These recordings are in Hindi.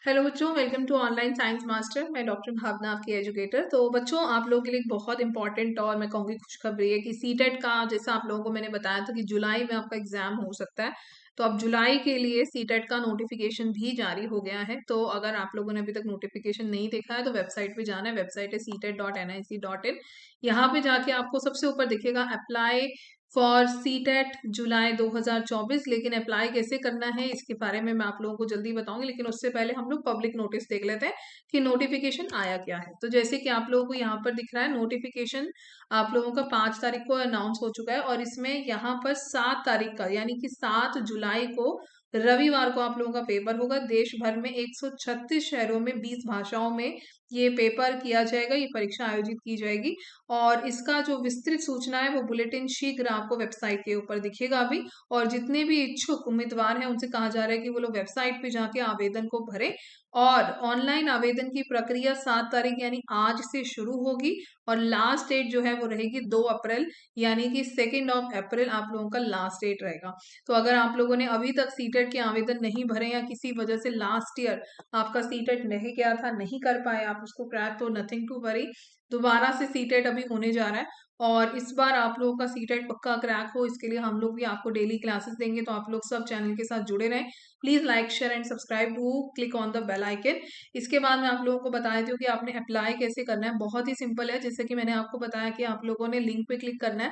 हेलो बच्चों, welcome to online science master. मैं डॉक्टर भावना, आपकी एजुकेटर। तो बच्चों, आप लोगों के लिए एक बहुत इंपॉर्टेंट और मैं कहूँगी खुशखबरी है कि सीटेट का, जैसा आप लोगों को मैंने बताया था कि जुलाई में आपका एग्जाम हो सकता है। तो अब जुलाई के लिए सीटेट का नोटिफिकेशन भी जारी हो गया है। तो अगर आप लोगों ने अभी तक नोटिफिकेशन नहीं देखा है तो वेबसाइट पे जाना है। वेबसाइट है ctet.nic.in। यहाँ पे जाके आपको सबसे ऊपर दिखेगा अप्लाई फॉर सीटेट जुलाई 2024। लेकिन अप्लाई कैसे करना है इसके बारे में मैं आप लोगों को जल्दी बताऊंगी, लेकिन उससे पहले हम लोग पब्लिक नोटिस देख लेते हैं कि नोटिफिकेशन आया क्या है। तो जैसे कि आप लोगों को यहाँ पर दिख रहा है, नोटिफिकेशन आप लोगों का 5 तारीख को अनाउंस हो चुका है और इसमें यहाँ पर 7 तारीख का यानी कि 7 जुलाई को रविवार को आप लोगों का पेपर होगा। देश भर में 136 शहरों में 20 भाषाओं में ये पेपर किया जाएगा, ये परीक्षा आयोजित की जाएगी। और इसका जो विस्तृत सूचना है वो बुलेटिन शीघ्र आपको वेबसाइट के ऊपर दिखेगा अभी। और जितने भी इच्छुक उम्मीदवार हैं उनसे कहा जा रहा है कि वो लोग वेबसाइट पे जाके आवेदन को भरें। और ऑनलाइन आवेदन की प्रक्रिया 7 तारीख यानी आज से शुरू होगी और लास्ट डेट जो है वो रहेगी 2 अप्रैल, यानी कि 2 अप्रैल आप लोगों का लास्ट डेट रहेगा। तो अगर आप लोगों ने अभी तक सीटेट के आवेदन नहीं भरे या किसी वजह से लास्ट ईयर आपका सीटेट नहीं गया था, नहीं कर पाए आप उसको क्रैक, तो नथिंग टू वरी। दोबारा से सीटेट अभी होने जा रहा है और इस बार आप लोगों का सीटेट पक्का क्रैक हो, इसके लिए हम लोग भी आपको डेली क्लासेस देंगे। तो आप लोग सब चैनल के साथ जुड़े रहें। Please like share and subscribe to click on the bell icon. इसके बाद मैं आप लोगों को बता देती हूँ कि आपने अप्लाई कैसे करना है। बहुत ही सिंपल है, जैसे कि मैंने आपको बताया कि आप लोगों ने लिंक पे क्लिक करना है।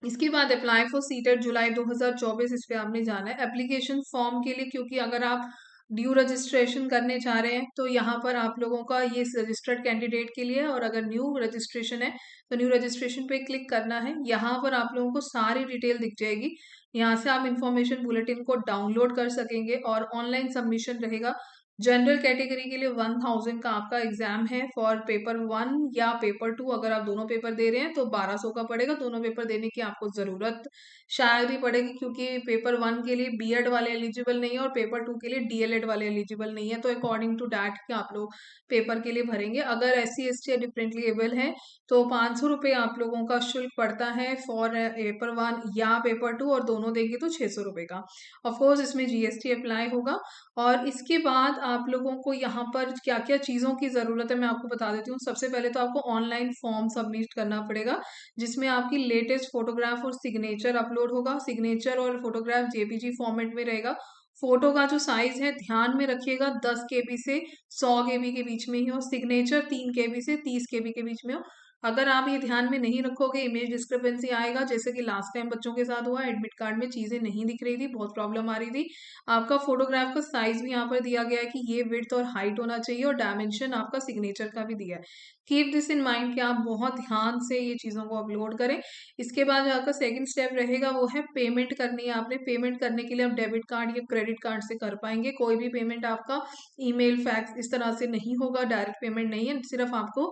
इसके बाद अप्लाई फॉर सीटेट जुलाई 2024 इस पे आपने जाना है। एप्लीकेशन फॉर्म के लिए, क्योंकि अगर आप ड्यू रजिस्ट्रेशन करने जा रहे हैं तो यहाँ पर आप लोगों का ये रजिस्टर्ड कैंडिडेट के लिए है, और अगर न्यू रजिस्ट्रेशन है तो न्यू रजिस्ट्रेशन पे क्लिक करना है। यहाँ पर आप लोगों को सारी डिटेल दिख जाएगी। यहाँ से आप इंफॉर्मेशन बुलेटिन को डाउनलोड कर सकेंगे और ऑनलाइन सबमिशन रहेगा। जनरल कैटेगरी के लिए 1000 का आपका एग्जाम है फॉर पेपर 1 या पेपर 2। अगर आप दोनों पेपर दे रहे हैं तो 1200 का पड़ेगा। दोनों पेपर देने की आपको जरूरत शायद ही पड़ेगी, क्योंकि पेपर 1 के लिए बीएड वाले एलिजिबल नहीं है और पेपर 2 के लिए डीएलएड वाले एलिजिबल नहीं है। तो अकॉर्डिंग टू डैट आप लोग पेपर के लिए भरेंगे। अगर SC ST या डिफरेंटली एबल है तो 500 रुपये आप लोगों का शुल्क पड़ता है फॉर पेपर 1 या पेपर 2, और दोनों देंगे तो 600 रुपये का। ऑफकोर्स इसमें GST अप्लाई होगा। और इसके बाद आप लोगों को यहाँ पर क्या क्या चीज़ों की ज़रूरत है मैं आपको बता देती हूँ। सबसे पहले तो आपको ऑनलाइन फॉर्म सबमिट करना पड़ेगा, जिसमें आपकी लेटेस्ट फोटोग्राफ और सिग्नेचर अपलोड होगा। सिग्नेचर और फोटोग्राफ JPG फॉर्मेट में रहेगा। फोटो का जो साइज है ध्यान में रखिएगा, 10 KB से 100 KB के बीच में ही हो। सिग्नेचर 3 KB से 30 KB के बीच में हो। अगर आप ये ध्यान में नहीं रखोगे, इमेज डिस्क्रिपेंसी आएगा, जैसे कि लास्ट टाइम बच्चों के साथ हुआ, एडमिट कार्ड में चीजें नहीं दिख रही थी, बहुत प्रॉब्लम आ रही थी। आपका फोटोग्राफ का साइज भी यहाँ पर दिया गया है कि ये विड्थ और हाइट होना चाहिए, और डायमेंशन आपका सिग्नेचर का भी दिया है। कीप दिस इन माइंड कि आप बहुत ध्यान से ये चीज़ों को अपलोड करें। इसके बाद जो आपका सेकंड स्टेप रहेगा वो है पेमेंट करनी है आपने। पेमेंट करने के लिए आप डेबिट कार्ड या क्रेडिट कार्ड से कर पाएंगे। कोई भी पेमेंट आपका ईमेल, फैक्स इस तरह से नहीं होगा, डायरेक्ट पेमेंट नहीं है, सिर्फ आपको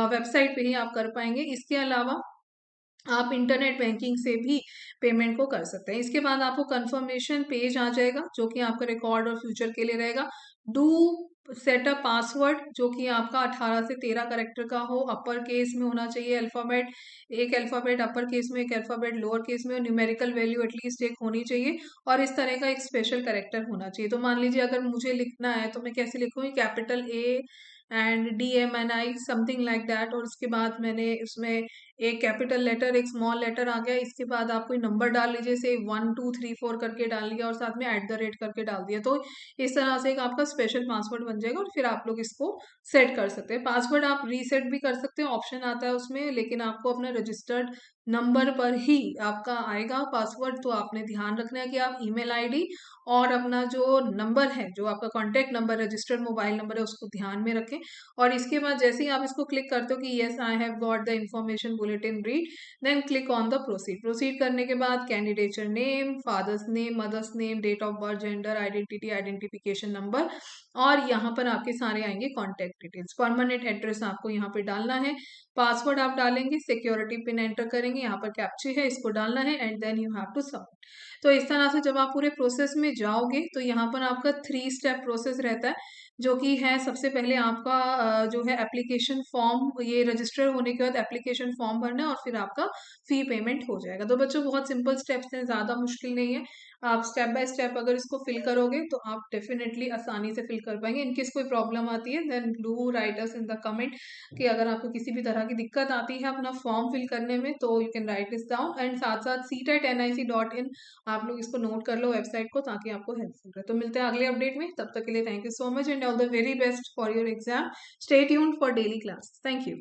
वेबसाइट पे ही आप कर पाएंगे। इसके अलावा आप इंटरनेट बैंकिंग से भी पेमेंट को कर सकते हैं। इसके बाद आपको कंफर्मेशन पेज आ जाएगा जो कि आपका रिकॉर्ड और फ्यूचर के लिए रहेगा। डू सेट अ पासवर्ड जो कि आपका 18 से 13 करेक्टर का हो, अपर केस में होना चाहिए अल्फाबेट, एक अल्फाबेट अपर केस में, एक अल्फाबेट लोअर केस में, और न्यूमेरिकल वैल्यू एटलीस्ट एक होनी चाहिए, और इस तरह का एक स्पेशल करेक्टर होना चाहिए। तो मान लीजिए अगर मुझे लिखना है तो मैं कैसे लिखूंगी, capital A and DMNI something like that, और उसके बाद मैंने उसमें एक कैपिटल लेटर, एक स्मॉल लेटर आ गया। इसके बाद आप कोई नंबर डाल लीजिए, से 1234 करके डाल लिया और साथ में @ करके डाल दिया। तो इस तरह से एक आपका स्पेशल पासवर्ड बन जाएगा और फिर आप लोग इसको सेट कर सकते हैं। पासवर्ड आप रीसेट भी कर सकते हैं, ऑप्शन आता है उसमें, लेकिन आपको अपना रजिस्टर्ड नंबर पर ही आपका आएगा पासवर्ड। तो आपने ध्यान रखना है कि आप ईमेल आईडी और अपना जो नंबर है, जो आपका contact number, registered mobile number है, उसको ध्यान में रखें। और इसके बाद जैसे ही आप इसको क्लिक करते हो कि yes I have got the information bulletin read, then click on the proceed. Proceed करने के बाद candidature name, father's name, mother's name, date of birth, gender, identity, identification number, और यहाँ पर आपके सारे आएंगे कॉन्टैक्ट डिटेल्स। परमानेंट एड्रेस आपको यहाँ पे डालना है। पासवर्ड आप डालेंगे, सिक्योरिटी पिन एंटर करेंगे, यहाँ पर कैप्चा है, इसको डालना है, and then you have to submit. तो इस तरह से जब आप पूरे प्रोसेस में जाओगे तो यहाँ पर आपका 3 स्टेप प्रोसेस रहता है, जो कि है सबसे पहले आपका जो है एप्लीकेशन फॉर्म, ये रजिस्टर होने के बाद एप्लीकेशन फॉर्म फॉर्म भरना है और फिर आपका फी पेमेंट हो जाएगा। तो बच्चों बहुत सिंपल स्टेप्स हैं, ज़्यादा मुश्किल नहीं है। आप स्टेप बाय स्टेप अगर इसको फिल करोगे तो आप डेफिनेटली आसानी से फिल कर पाएंगे। इनकेस कोई प्रॉब्लम आती है then do write us in the comment कि अगर आपको किसी भी तरह की दिक्कत आती है अपना फॉर्म फिल करने में तो you can write this down. And साथ साथ CTET.nic.in आप लोग इसको नोट कर लो वेबसाइट को, ताकि आपको हेल्पफुल रहे। तो मिलते हैं अगले अपडेट में, तब तक के लिए thank you so much and all the very best for your exam. Stay tuned for daily class. Thank you.